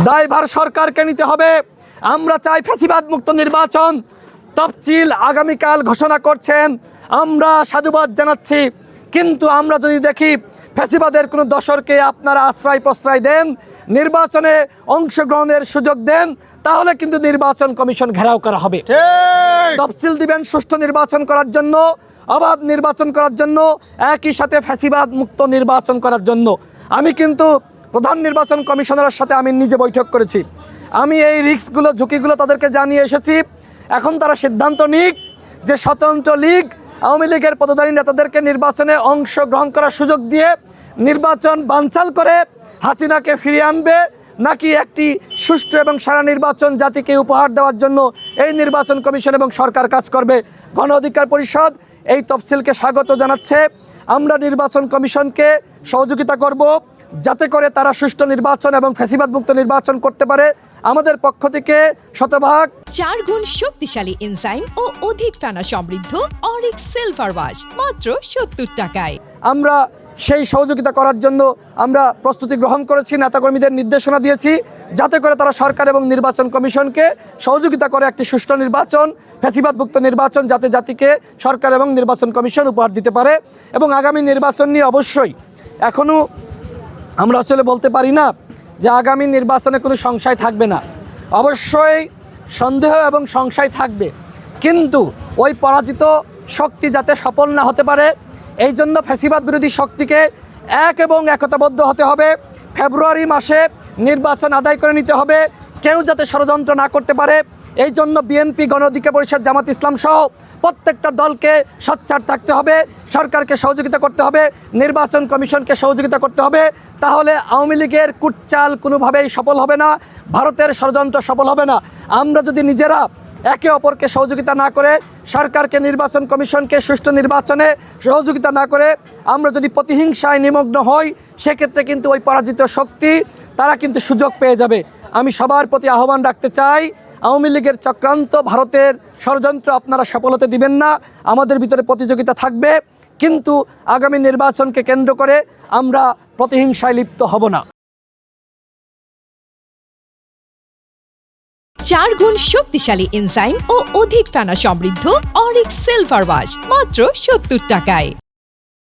দায়ভার সরকারকে নিতে হবে। আমরা চাই ফ্যাসিবাদ মুক্ত নির্বাচন। তফসিল আগামীকাল ঘোষণা করছেন, আমরা সাধুবাদ জানাচ্ছি। কিন্তু আমরা যদি দেখি ফ্যাসিবাদের কোনো দশরকে আপনারা আশ্রয় প্রশ্রয় দেন, নির্বাচনে অংশগ্রহণের সুযোগ দেন, তাহলে কিন্তু নির্বাচন কমিশন ঘেরাও করা হবে। তফসিল দিবেন সুষ্ঠু নির্বাচন করার জন্য, অবাধ নির্বাচন করার জন্য, একই সাথে ফ্যাসিবাদ মুক্ত নির্বাচন করার জন্য। আমি কিন্তু প্রধান নির্বাচন কমিশনারের সাথে আমি নিজে বৈঠক করেছি। আমি এই রিস্কগুলো, ঝুঁকিগুলো তাদেরকে জানিয়ে এসেছি। এখন তারা সিদ্ধান্ত নিক যে স্বতন্ত্র লীগ, আওয়ামী লীগের পদধারী নেতাদেরকে নির্বাচনে অংশগ্রহণ করার সুযোগ দিয়ে নির্বাচন বানচাল করে হাসিনাকে ফিরিয়ে আনবে, নাকি একটি সুষ্ঠু এবং সারা নির্বাচন জাতিকে উপহার দেওয়ার জন্য এই নির্বাচন কমিশন এবং সরকার কাজ করবে। গণ অধিকার পরিষদ এই তফসিলকে স্বাগত জানাচ্ছে। আমরা নির্বাচন কমিশনকে সহযোগিতা করব যাতে করে তারা সুষ্ঠু নির্বাচন এবং ফ্যাসিবাদ মুক্ত নির্বাচন করতে পারে। আমাদের পক্ষ থেকে শতভাগ 4 গুণ শক্তিশালী এনজাইম ও অধিক ফেনা সমৃদ্ধ অরিক্স সিলভার ওয়াশ মাত্র 70 টাকায়। আমরা সেই সহযোগিতা করার জন্য আমরা প্রস্তুতি গ্রহণ করেছি, নেতাকর্মীদের নির্দেশনা দিয়েছি যাতে করে তারা সরকার এবং নির্বাচন কমিশনকে সহযোগিতা করে একটি সুষ্ঠু নির্বাচন, ফ্যাসিবাদ মুক্ত নির্বাচন যাতে জাতিকে সরকার এবং নির্বাচন কমিশন উপহার দিতে পারে। এবং আগামী নির্বাচন নিয়ে অবশ্যই এখনও আমরা আসলে বলতে পারি না যে আগামী নির্বাচনে কোনো সংশয় থাকবে না। অবশ্যই সন্দেহ এবং সংশয় থাকবে, কিন্তু ওই পরাজিত শক্তি যাতে সফল না হতে পারে এই জন্য ফ্যাসিবাদ বিরোধী শক্তিকে এক এবং একতাবদ্ধ হতে হবে। ফেব্রুয়ারি মাসে নির্বাচন আদায় করে নিতে হবে, কেউ যাতে ষড়যন্ত্র না করতে পারে। এই জন্য বিএনপি, গণ অধিকার পরিষদ, জামাত ইসলাম সহ প্রত্যেকটা দলকে সোচ্চার থাকতে হবে, সরকারকে সহযোগিতা করতে হবে, নির্বাচন কমিশনকে সহযোগিতা করতে হবে। তাহলে আওয়ামী লীগের কুটচাল কোনোভাবেই সফল হবে না, ভারতের ষড়যন্ত্র সফল হবে না। আমরা যদি নিজেরা একে অপরকে সহযোগিতা না করে, সরকারকে, নির্বাচন কমিশনকে সুষ্ঠু নির্বাচনে সহযোগিতা না করে আমরা যদি প্রতিহিংসায় নিমগ্ন হই, সেক্ষেত্রে কিন্তু ওই পরাজিত শক্তি তারা কিন্তু সুযোগ পেয়ে যাবে। আমি সবার প্রতি আহ্বান রাখতে চাই, আওয়ামী লীগের চক্রান্ত, ভারতের ষড়যন্ত্র আপনারা সফল হতে দিবেন না। আমাদের ভিতরে প্রতিযোগিতা থাকবে, কিন্তু আগামী নির্বাচনকে কেন্দ্র করে আমরা প্রতিহিংসায় লিপ্ত হব না। 4 গুণ শক্তিশালী এনজাইম ও অধিক ফেনা সমৃদ্ধ অরিক্স সিলভার ওয়াশ মাত্র 70 টাকায়।